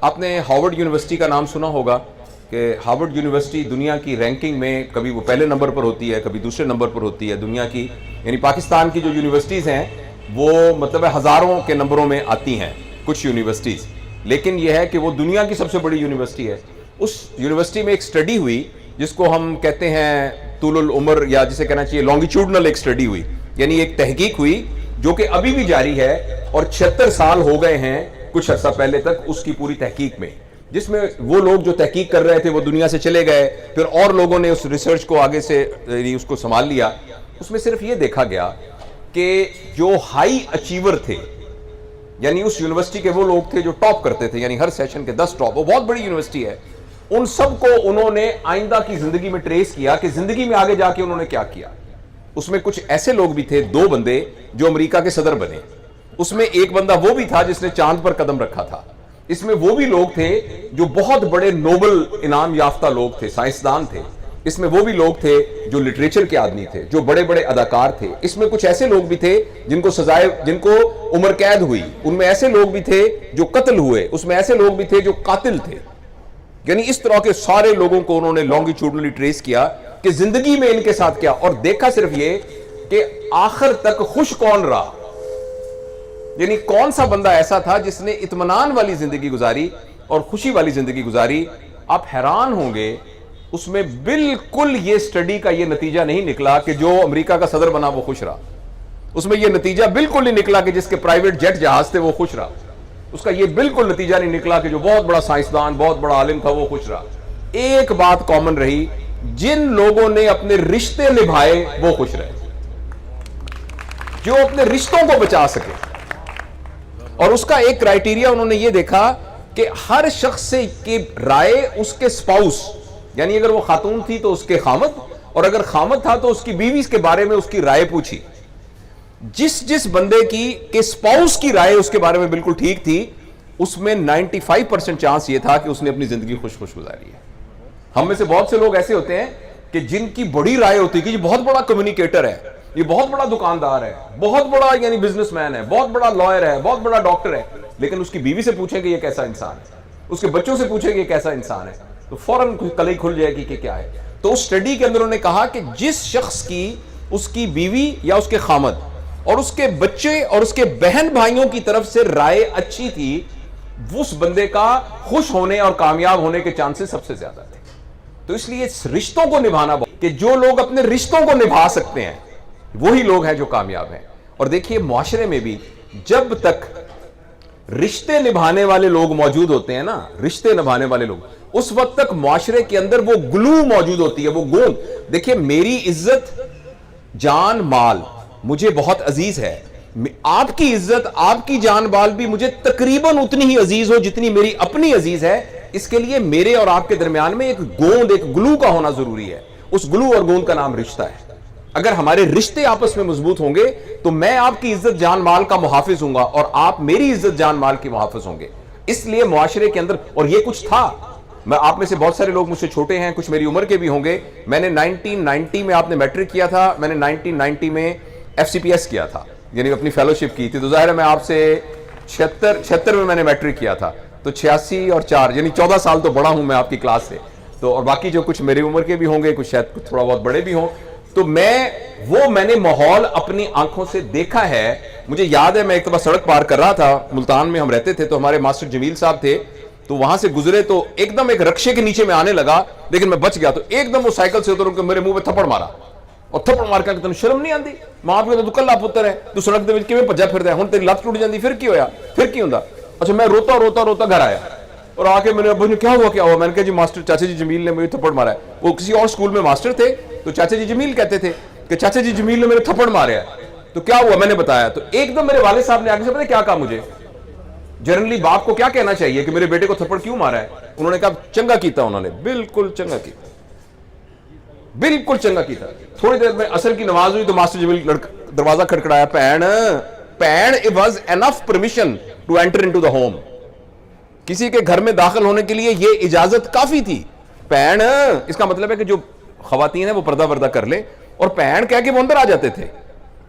آپ نے Harvard university کا نام سنا ہوگا کہ ہارورڈ یونیورسٹی دنیا کی رینکنگ میں کبھی وہ پہلے نمبر پر ہوتی ہے، کبھی دوسرے نمبر پر ہوتی ہے دنیا کی، یعنی پاکستان کی جو یونیورسٹیز ہیں وہ مطلب ہزاروں کے نمبروں میں آتی ہیں کچھ یونیورسٹیز، لیکن یہ ہے کہ وہ دنیا کی سب سے بڑی یونیورسٹی ہے۔ اس یونیورسٹی میں ایک سٹڈی ہوئی جس کو ہم کہتے ہیں طول العمر، یا جسے کہنا چاہیے لانگیٹیوڈنل ایک سٹڈی ہوئی، یعنی ایک تحقیق ہوئی جو کہ ابھی بھی جاری ہے، اور 76 سال ہو گئے ہیں کچھ عرصہ پہلے تک اس کی پوری تحقیق میں، جس میں وہ لوگ جو تحقیق کر رہے تھے وہ دنیا سے چلے گئے، پھر اور لوگوں نے اس ریسرچ کو آگے سے اس کو سنبھال لیا۔ اس میں صرف یہ دیکھا گیا کہ جو ہائی اچیور تھے، یعنی اس یونیورسٹی کے وہ لوگ تھے جو ٹاپ کرتے تھے، یعنی ہر سیشن کے 10 ٹاپ، وہ بہت بڑی یونیورسٹی ہے، ان سب کو انہوں نے آئندہ کی زندگی میں ٹریس کیا کہ زندگی میں آگے جا کے انہوں نے کیا کیا۔ اس میں کچھ ایسے لوگ بھی تھے، 2 بندے جو امریکہ کے صدر بنے، اس میں ایک بندہ وہ بھی تھا جس نے چاند پر قدم رکھا تھا، اس میں وہ بھی لوگ تھے جو بہت بڑے نوبل انعام یافتہ لوگ تھے، سائنسدان تھے، اس میں وہ بھی لوگ تھے جو لٹریچر کے آدمی تھے، جو بڑے بڑے اداکار تھے، اس میں کچھ ایسے لوگ بھی تھے جن کو عمر قید ہوئی، ان میں ایسے لوگ بھی تھے جو قتل ہوئے، اس میں ایسے لوگ بھی تھے جو قاتل تھے، یعنی اس طرح کے سارے لوگوں کو انہوں نے لانگیٹیوڈنلی ٹریس کیا کہ زندگی میں ان کے ساتھ کیا، اور دیکھا صرف یہ کہ آخر تک خوش کون رہا، یعنی کون سا بندہ ایسا تھا جس نے اطمینان والی زندگی گزاری اور خوشی والی زندگی گزاری۔ آپ حیران ہوں گے، اس میں بالکل یہ سٹڈی کا یہ نتیجہ نہیں نکلا کہ جو امریکہ کا صدر بنا وہ خوش رہا، اس میں یہ نتیجہ بالکل نہیں نکلا کہ جس کے پرائیویٹ جیٹ جہاز تھے وہ خوش رہا، اس کا یہ بالکل نتیجہ نہیں نکلا کہ جو بہت بڑا سائنسدان، بہت بڑا عالم تھا وہ خوش رہا۔ ایک بات کامن رہی، جن لوگوں نے اپنے رشتے نبھائے وہ خوش رہے، جو اپنے رشتوں کو بچا سکے، اور اس کا ایک کرائیٹیریا انہوں نے یہ دیکھا کہ ہر شخص سے کی رائے اس کے سپاؤس، یعنی اگر وہ خاتون تھی تو اس کے خامد، اور اگر خامد تھا تو اس کی بیوی کے بارے میں اس کی رائے پوچھی۔ جس بندے کی سپاؤس کی رائے اس کے بارے میں بالکل ٹھیک تھی، اس میں 95% چانس یہ تھا کہ اس نے اپنی زندگی خوش گزاری ہے۔ ہم میں سے بہت سے لوگ ایسے ہوتے ہیں کہ جن کی بڑی رائے ہوتی ہے کہ یہ بہت بڑا کمیونیکیٹر ہے، یہ بہت بڑا دکاندار ہے، بہت بڑا یعنی بزنس مین ہے، بہت بڑا لائر ہے، بہت بڑا ڈاکٹر ہے، لیکن اس کی بیوی سے پوچھیں کہ یہ کیسا انسان ہے، اس کے بچوں سے پوچھیں کہ یہ کیسا انسان ہے، تو فوراً کلئی کھل جائے گی کہ کیا ہے۔ تو اس سٹڈی کے اندر انہوں نے کہا کہ جس شخص کی اس کی بیوی یا اس کے خامد اور اس کے بچے اور اس کے بہن بھائیوں کی طرف سے رائے اچھی تھی، اس بندے کا خوش ہونے اور کامیاب ہونے کے چانسز سب سے زیادہ تھے۔ تو اس لیے رشتوں کو نبھانا، کہ جو لوگ اپنے رشتوں کو نبھا سکتے ہیں وہی لوگ ہیں جو کامیاب ہیں۔ اور دیکھیے معاشرے میں بھی جب تک رشتے نبھانے والے لوگ موجود ہوتے ہیں نا، رشتے نبھانے والے لوگ، اس وقت تک معاشرے کے اندر وہ گلو موجود ہوتی ہے، وہ گوند۔ دیکھیے میری عزت، جان مال مجھے بہت عزیز ہے، آپ کی عزت، آپ کی جان مال بھی مجھے تقریباً اتنی ہی عزیز ہو جتنی میری اپنی عزیز ہے۔ اس کے لیے میرے اور آپ کے درمیان میں ایک گوند، ایک گلو کا ہونا ضروری ہے۔ اس گلو اور گوند کا نام رشتہ ہے۔ اگر ہمارے رشتے آپس میں مضبوط ہوں گے تو میں آپ کی عزت جان مال کا محافظ ہوں گا اور آپ میری عزت جان مال کی محافظ ہوں گے۔ اس لیے معاشرے کے اندر، اور یہ کچھ تھا، میں آپ میں سے بہت سارے لوگ مجھ سے چھوٹے ہیں، کچھ میری عمر کے بھی ہوں گے، میں نے 1990 میں، آپ نے میٹرک کیا تھا، میں نے 1990 میں FCPS کیا تھا، یعنی اپنی فیلوشپ کی تھی، تو ظاہر ہے میں آپ سے 76 میں نے میٹرک کیا تھا، تو 86 اور 4 یعنی 14 سال تو بڑا ہوں میں آپ کی کلاس سے، تو اور باقی جو کچھ میری عمر کے بھی ہوں گے، کچھ شاید تھوڑا بہت بڑے بھی ہوں، تو میں نے ماحول اپنی آنکھوں سے دیکھا ہے۔ مجھے یاد ہے میں ایک دفعہ سڑک پار کر رہا تھا، ملتان میں ہم رہتے تھے، تو ہمارے ماسٹر جمیل صاحب تھے، تو وہاں سے گزرے تو ایک دم ایک رکشے کے نیچے میں آنے لگا، لیکن میں بچ گیا، تو ایک دم وہ سائیکل سے اتر کے میرے منہ پہ تھپڑ مارا، اور تھپڑ مار کے تینوں شرم نہیں آندی، ماں باپ تو کلا پتر ہے، تو سڑک دے وچ کیویں بھجا پھردا ہے، ہن تیری لت ٹوٹ جاندی، پھر کی ہویا، پھر کی ہوندا؟ اچھا میں روتا گھر آیا، اور آ کے میں نے ابو نے کیا ہوا، میں نے کہا جی ماسٹر چاچا جی جمیل نے مجھے تھپڑ مارا ہے۔ وہ کسی اور اسکول میں ماسٹر تھے، تو چاچا جی جمیل کہتے تھے کہ چاچا جی جمیل نے میرے تھپڑ مارے ہے، تو کیا ہوا، میں نے بتایا، تو ایک دم میرے والد صاحب نے آگے سے پتہ کیا کہا مجھے، جنرلی باپ کو کیا کہنا چاہیے کہ میرے بیٹے کو تھپڑ کیوں مارا ہے؟ انہوں نے کہا چنگا کیتا، انہوں نے بالکل چنگا کیتا، بالکل چنگا کیتا۔ تھوڑی دیر میں عصر کی نماز ہوئی تو ماسٹر جمیل دروازہ کھڑکڑایا، pain it was enough permission to enter into the home، کسی کے گھر میں داخل ہونے کے لیے یہ اجازت کافی تھی، پین، اس کا مطلب ہے کہ جو خواتین ہیں وہ پردہ وردہ کر لیں، اور پین کہہ کے وہ اندر آ جاتے تھے،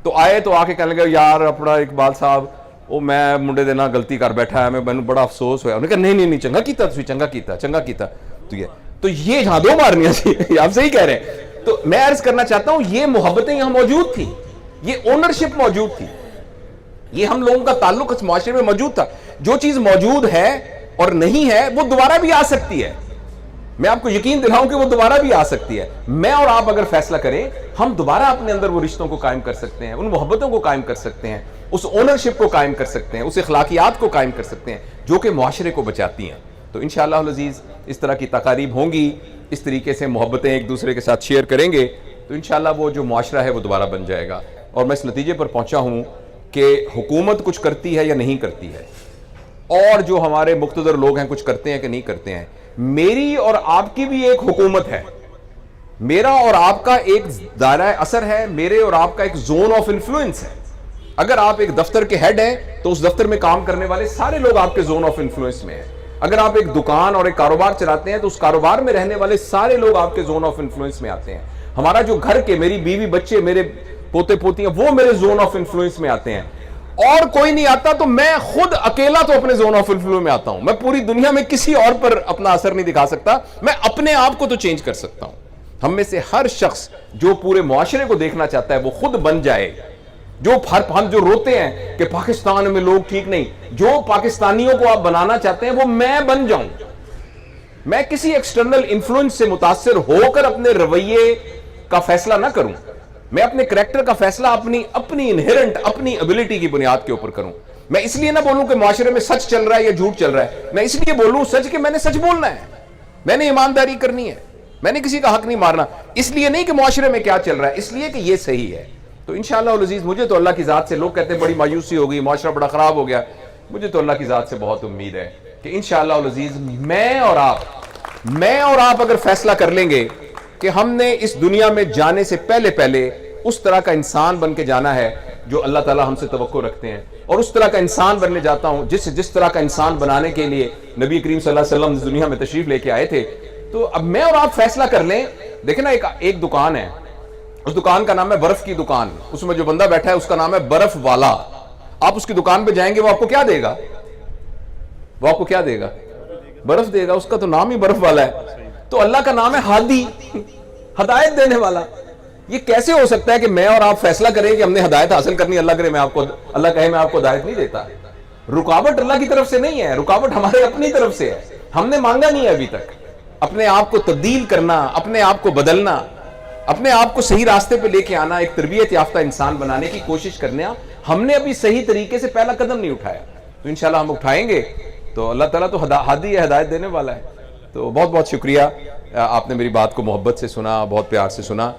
تو آئے تو آ کے کہنے لگے، یار اپنا اقبال صاحب وہ میں منڈے دے نال غلطی کر بیٹھا ہے, میں بڑا افسوس ہوا. انہوں نے کہا نہیں چنگا کیتا تسی, چنگا کیتا. تو یہ جہاں دو مارنیاں سی, آپ صحیح کہہ رہے ہیں. تو میں عرض کرنا چاہتا ہوں یہ محبتیں یہاں موجود تھیں, یہ اونرشپ موجود تھی, یہ ہم لوگوں کا تعلق اس معاشرے میں موجود تھا. جو چیز موجود ہے اور نہیں ہے وہ دوبارہ بھی آ سکتی ہے. میں آپ کو یقین دلاؤں کہ وہ دوبارہ بھی آ سکتی ہے. میں اور آپ اگر فیصلہ کریں, ہم دوبارہ اپنے اندر وہ رشتوں کو قائم کر سکتے ہیں, ان محبتوں کو قائم کر سکتے ہیں, اس اونرشپ کو قائم کر سکتے ہیں, اس اخلاقیات کو قائم کر سکتے ہیں جو کہ معاشرے کو بچاتی ہیں. تو انشاءاللہ العزیز اس طرح کی تقاریب ہوں گی, اس طریقے سے محبتیں ایک دوسرے کے ساتھ شیئر کریں گے تو انشاءاللہ وہ جو معاشرہ ہے وہ دوبارہ بن جائے گا. اور میں اس نتیجے پر پہنچا ہوں کہ حکومت کچھ کرتی ہے یا نہیں کرتی ہے, اور جو ہمارے مقتدر لوگ ہیں کچھ کرتے ہیں کہ نہیں کرتے ہیں. میری اور آپ کی بھی ایک حکومت ہے, میرا اور آپ کا ایک دائرہ اثر ہے, میرے اور آپ کا ایک زون آف انفلوئنس ہے. اگر آپ ایک دفتر کے ہیڈ ہیں تو اس دفتر میں کام کرنے والے سارے لوگ آپ کے زون آف انفلوئنس میں ہیں. اگر آپ ایک دکان اور ایک کاروبار چلاتے ہیں تو اس کاروبار میں رہنے والے سارے لوگ آپ کے زون آف انفلوئنس میں آتے ہیں. ہمارا جو گھر کے, میری بیوی بچے, میرے پوتے پوتیاں, وہ میرے زون آف انفلوئنس میں آتے ہیں. اور کوئی نہیں آتا تو میں خود اکیلا تو اپنے زون آف انفلوئنس میں آتا ہوں. میں پوری دنیا میں کسی اور پر اپنا اثر نہیں دکھا سکتا, میں اپنے آپ کو تو چینج کر سکتا ہوں. ہم میں سے ہر شخص جو پورے معاشرے کو دیکھنا چاہتا ہے وہ خود بن جائے. ہم جو روتے ہیں کہ پاکستان میں لوگ ٹھیک نہیں, جو پاکستانیوں کو آپ بنانا چاہتے ہیں وہ میں بن جاؤں. میں کسی ایکسٹرنل انفلوئنس سے متاثر ہو کر اپنے رویے کا فیصلہ نہ کروں. میں اپنے کریکٹر کا فیصلہ اپنی انہیرنٹ, اپنی ابیلٹی کی بنیاد کے اوپر کروں. میں اس لیے نہ بولوں کہ معاشرے میں سچ چل رہا ہے یا جھوٹ چل رہا ہے, میں اس لیے بولوں سچ کہ میں نے سچ بولنا ہے, میں نے ایمانداری کرنی ہے, میں نے کسی کا حق نہیں مارنا. اس لیے نہیں کہ معاشرے میں کیا چل رہا ہے, اس لیے کہ یہ صحیح ہے. تو انشاءاللہ العزیز مجھے تو اللہ کی ذات سے, لوگ کہتے ہیں بڑی مایوسی ہو گئی, معاشرہ بڑا خراب ہو گیا, مجھے تو اللہ کی ذات سے بہت امید ہے کہ انشاءاللہ العزیز میں اور آپ اگر فیصلہ کر لیں گے کہ ہم نے اس دنیا میں جانے سے پہلے اس طرح کا انسان بن کے جانا ہے جو اللہ تعالیٰ ہم سے توقع رکھتے ہیں, اور اس طرح کا انسان بننے جاتا ہوں جس طرح کا انسان بنانے کے لیے نبی کریم صلی اللہ علیہ وسلم اس دنیا میں تشریف لے کے آئے تھے. تو اب میں اور آپ فیصلہ کر لیں. دیکھیں نا, ایک دکان ہے, اس دکان کا نام ہے برف کی دکان, اس میں جو بندہ بیٹھا ہے اس کا نام ہے برف والا. آپ اس کی دکان پہ جائیں گے, وہ آپ کو کیا دے گا؟ برف دے گا. اس کا تو نام ہی برف والا ہے. تو اللہ کا نام ہے ہادی, ہدایت دینے والا. یہ کیسے ہو سکتا ہے کہ میں اور آپ فیصلہ کریں کہ ہم نے ہدایت حاصل کرنی, اللہ کہے میں آپ کو ہدایت نہیں دیتا. رکاوٹ اللہ کی طرف سے نہیں ہے, رکاوٹ ہمارے اپنی طرف سے ہے. ہم نے مانگا نہیں ہے ابھی تک. اپنے آپ کو تبدیل کرنا, اپنے آپ کو بدلنا, اپنے آپ کو صحیح راستے پہ لے کے آنا, ایک تربیت یافتہ انسان بنانے کی کوشش کرنا, ہم نے ابھی صحیح طریقے سے پہلا قدم نہیں اٹھایا. تو انشاءاللہ ہم اٹھائیں گے تو اللہ تعالیٰ تو ہادی ہے, ہدایت دینے والا ہے. تو بہت بہت شکریہ, آپ نے میری بات کو محبت سے سنا, بہت پیار سے سنا.